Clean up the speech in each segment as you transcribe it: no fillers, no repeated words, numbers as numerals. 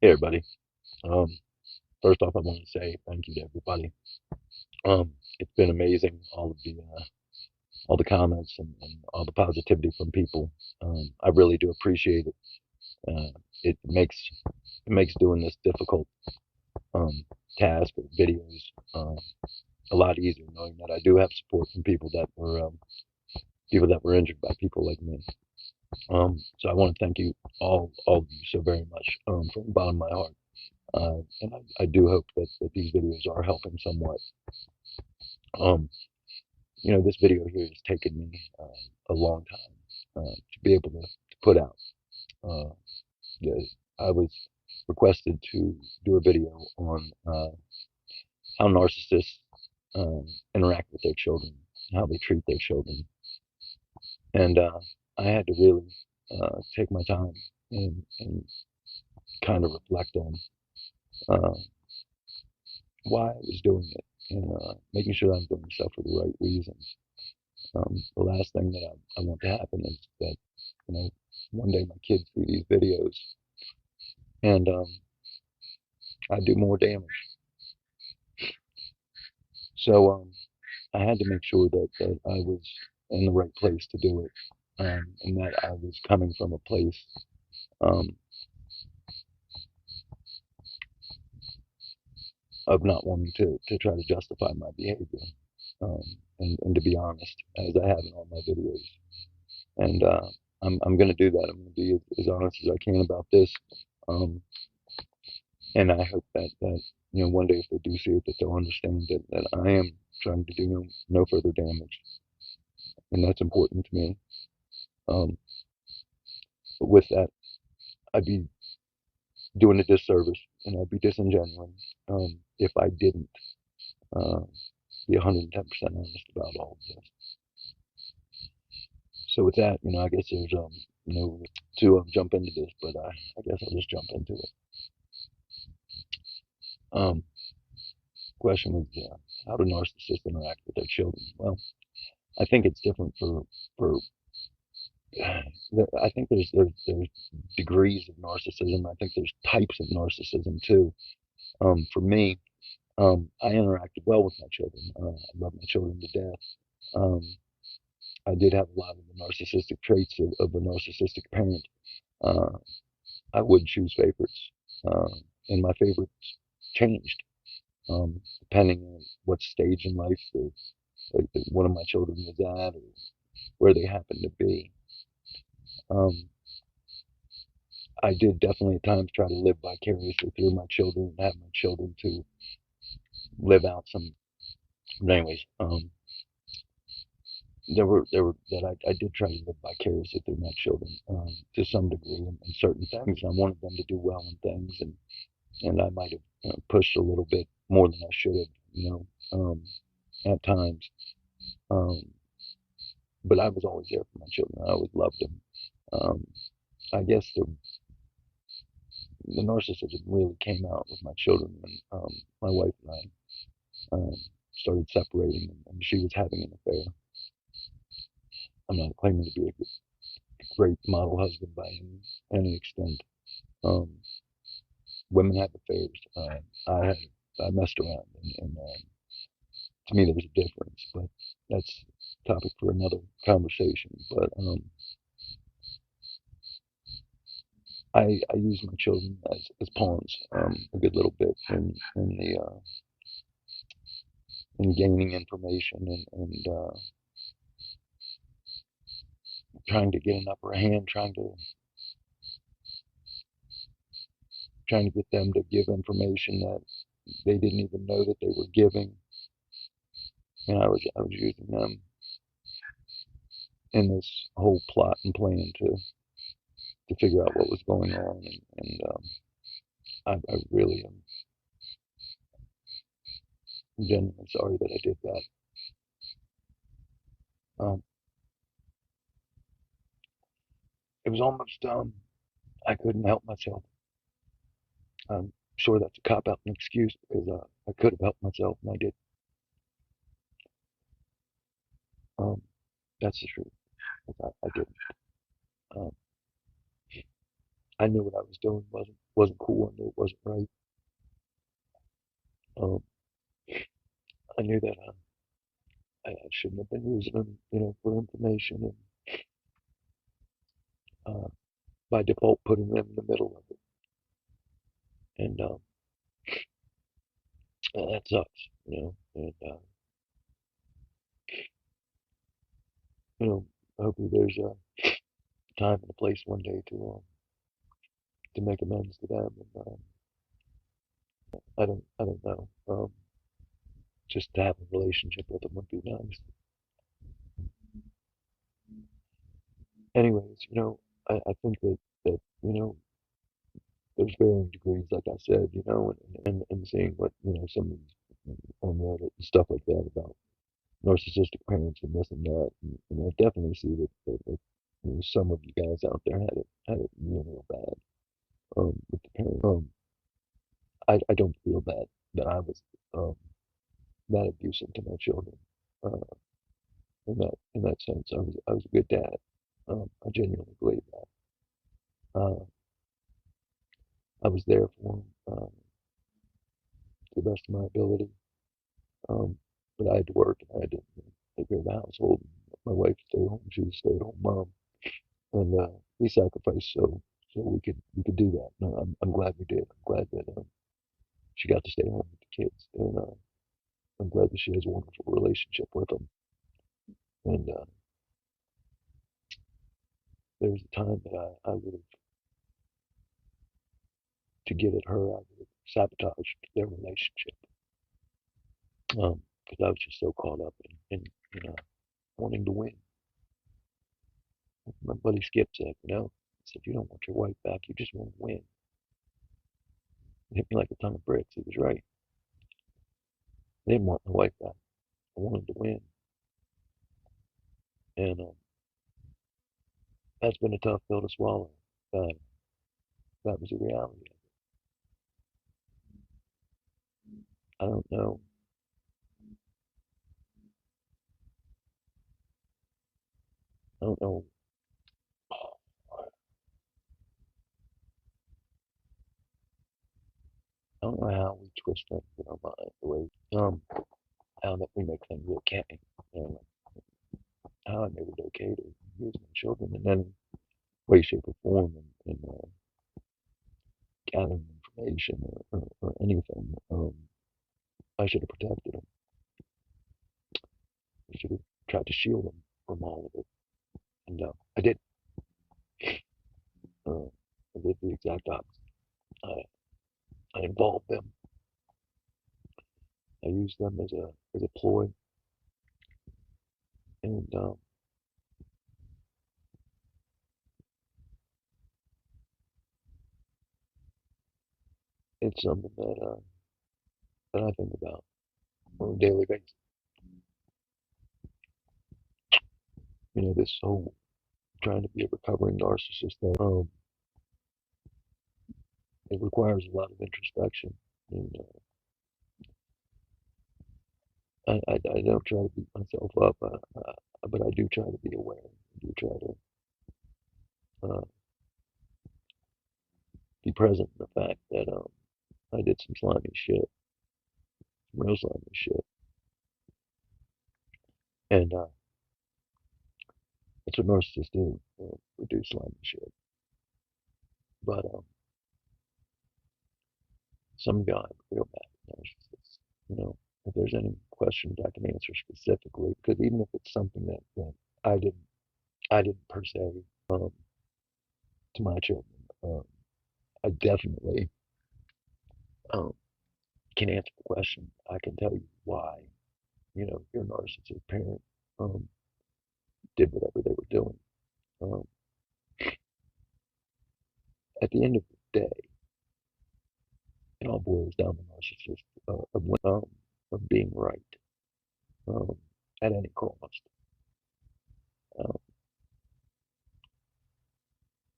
Hey everybody. Um, First off, I want to say thank you to everybody. It's been amazing, all the comments and all the positivity from people. I really do appreciate it. It makes doing this difficult um, task or videos a lot easier, knowing that I do have support from people that were injured by people like me. So I want to thank you all of you so very much from the bottom of my heart. And I do hope that these videos are helping somewhat. Um, this video here has taken me a long time to be able to put out. Uh, I was requested to do a video on how narcissists um, interact with their children, how they treat their children, and I had to really take my time and kind of reflect on uh, why I was doing it and making sure that I'm doing stuff for the right reasons. The last thing that I want to happen is that, you know, one day my kids see these videos and I do more damage. So I had to make sure that I was in the right place to do it, and that I was coming from a place um, of not wanting to try to justify my behavior, um, and to be honest, as I have in all my videos. And I'm going to do that. I'm going to be as honest as I can about this. Um, and I hope that one day if they do see it, that they'll understand that I am trying to do no further damage, and that's important to me. Um, but with that, I'd be doing a disservice, and I'd be disingenuous if I didn't uh, be 110% honest about all of this. So with that, I guess there's to jump into this, but I guess I'll just jump into it. Um, Question was, how do narcissists interact with their children? Well, I think it's different for I think there's degrees of narcissism. I think there's types of narcissism too. For me, I interacted well with my children. I love my children to death. Um, I did have a lot of the narcissistic traits of a narcissistic parent. Uh, I would choose favorites, uh, and my favorites changed depending on what stage in life one of my children was at or where they happened to be. Um, I did definitely at times try to live vicariously through my children and have my children to live out some. But anyways, there were that I did try to live vicariously through my children to some degree in certain things. I wanted them to do well in things, and I might have pushed a little bit more than I should have, at times. Um, but I was always there for my children. I always loved them. Um, I guess the narcissism really came out with my children when my wife and I started separating, and she was having an affair. I'm not claiming to be a great model husband by any extent. Um, Women have affairs. I messed around, and to me, there's a difference, but that's a topic for another conversation. But I use my children as pawns a good little bit in gaining information and trying to get an upper hand, trying to get them to give information that they didn't even know that they were giving, and I was using them in this whole plot and plan to figure out what was going on, and I really am genuinely sorry that I did that. Um, it was almost I couldn't help myself. I'm sure that's a cop out and excuse because I could have helped myself and I did. Um, that's the truth. I didn't. Um, I knew what I was doing wasn't cool. I knew it wasn't right. Um, I knew that I shouldn't have been using them, for information, and by default putting them in the middle of it. And that sucks, And you know, hopefully there's a time and a place one day to make amends to them. And I don't know. Just to have a relationship with them would be nice. Anyways, I think that there's varying degrees, like I said, and seeing what some on Reddit and stuff like that about narcissistic parents and this and that, and I definitely see that some of you guys out there had it real bad with the parents. I don't feel that I was um, that abusive to my children. Uh, in that sense, I was a good dad. I genuinely believe that. I was there for them to the best of my ability. Um, but I had to work and I had to take care of the household. My wife stayed home; she was a stay-at-home mom, and we sacrificed so we could do that. No, I'm glad we did. I'm glad that she got to stay home with the kids, and I'm glad that she has a wonderful relationship with them. And there was a time that I would have, to get at her, I would have sabotaged their relationship because I was just so caught up in wanting to win. My buddy Skip said, he said, you don't want your wife back, you just want to win. It hit me like a ton of bricks. He was right. I didn't want my wife back. I wanted to win. And that's been a tough pill to swallow. But that was the reality. I don't know. I don't know. I don't know how we twist things in our mind the way how that we make things okay. And how I made it okay to use my children in any way, shape, or form in gathering information or anything. I should have protected them. I should have tried to shield them from all of it. And I did. Uh, I did the exact opposite. I, I involved them. I used them as a ploy, and it's something that I think about on a daily basis. This whole trying to be a recovering narcissist, it requires a lot of introspection, and I don't try to beat myself up, but I do try to be aware. I do try to be present in the fact that I did some slimy shit, some real slimy shit, and that's what narcissists do. We do slimy shit, but some guy, real bad narcissists. If there's any questions I can answer specifically, because even if it's something that I didn't I didn't per se um, to my children, I definitely um, can answer the question. I can tell you why your narcissistic parent um, did whatever they were doing. Um, at the end of the day, it all boils down to narcissist of being right um, at any cost. Um,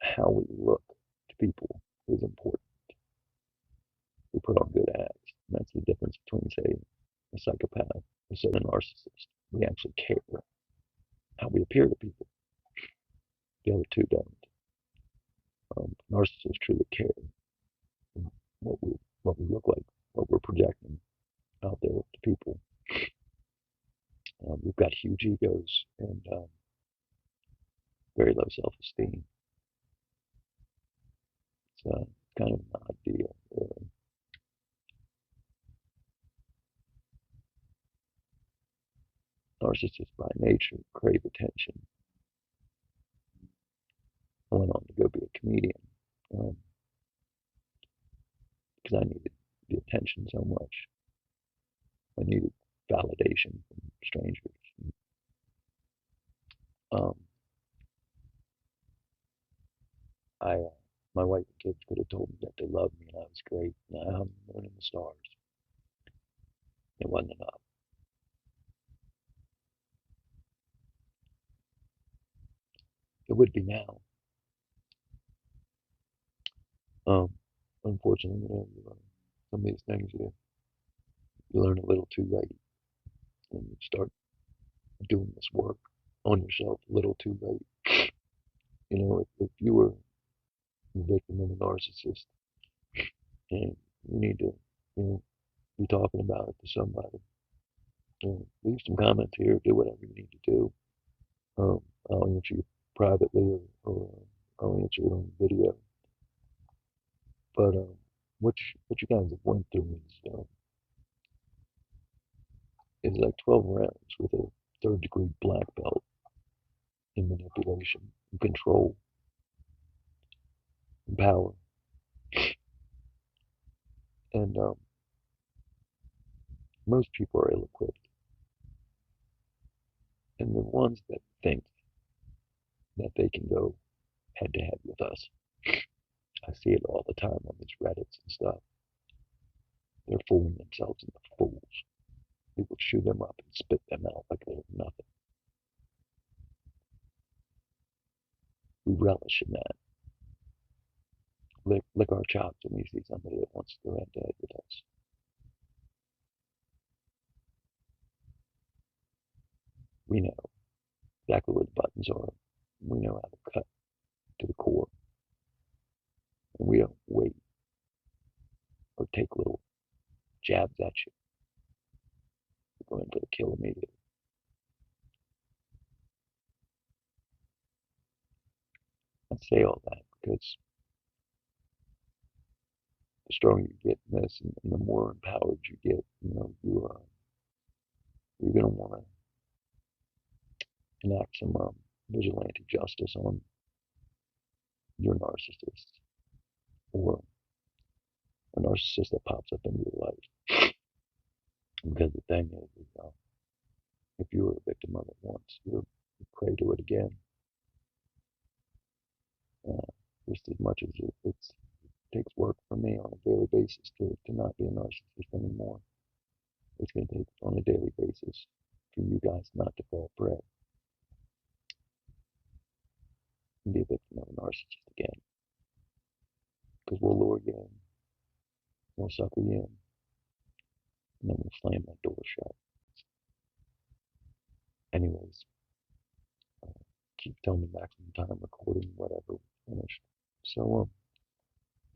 how we look to people is important. We put on good acts. And that's the difference between, say, a psychopath and, say, a narcissist. We actually care how we appear to people. The other two don't. Narcissists truly care. what we look like, what we're projecting out there to people. We've got huge egos and very low self-esteem. It's kind of an odd deal. Narcissists by nature crave attention. I went on to go be a comedian because I needed the attention so much. I needed validation from strangers. Um, I, my wife and kids could have told me that they loved me and I was great. And I hung the moon and the stars. It wasn't enough. It would be now. Um, Unfortunately, some of these things you learn a little too late, and you start doing this work on yourself a little too late. If you were a victim of a narcissist and you need to, be talking about it to somebody, leave some comments here, do whatever you need to do. I'll answer you privately or I'll answer it on video. But what you guys have went through is like 12 rounds with a third-degree black belt in manipulation, and control, and power. And most people are ill-equipped. And the ones that think that they can go head-to-head with us, I see it all the time on these Reddits and stuff. They're fooling themselves into fools. People chew them up and spit them out like they're nothing. We relish in that. Lick our chops when we see somebody that wants to go head-to-head with us. We know exactly where the buttons are. We know how to cut to the core. And we don't wait or take little jabs at you. We're going for the kill immediately. I say all that because the stronger you get in this and the more empowered you get, you're going to want to enact some vigilante justice on your narcissist or a narcissist that pops up into your life. Because the thing is if you were a victim of it once, you're prey to it again. Just as much as it takes work for me on a daily basis to not be a narcissist anymore, it's going to take on a daily basis for you guys not to fall prey and be a victim of a narcissist again. Because we'll lure you in, we'll sucker you in, and then we'll slam that door shut. Anyways, keep telling me maximum time recording, whatever, finished. So,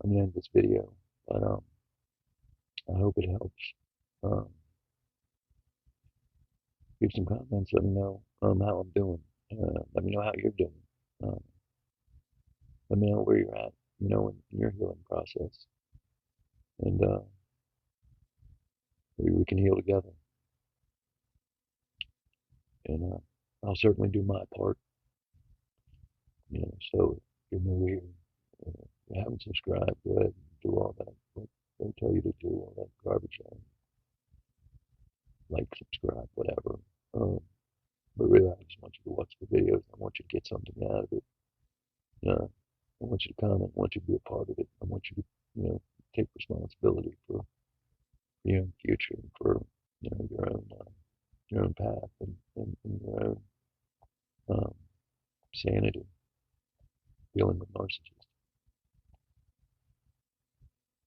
I'm going to end this video, but I hope it helps. Leave some comments, let me know how I'm doing. Let me know how you're doing. Um, let me know where you're at, in your healing process. And maybe we can heal together. And I'll certainly do my part. So if you're new here, you haven't subscribed, go ahead and do all that. They tell you to do all that garbage. Like, subscribe, whatever. But really, I just want you to watch the videos. I want you to get something out of it. I want you to comment. I want you to be a part of it. I want you to, take responsibility for your own future and for, your own path and your own sanity dealing with narcissists.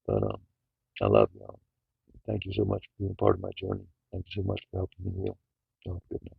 But I love y'all. Thank you so much for being part of my journey. Thank you so much for helping me heal. Y'all have a good night.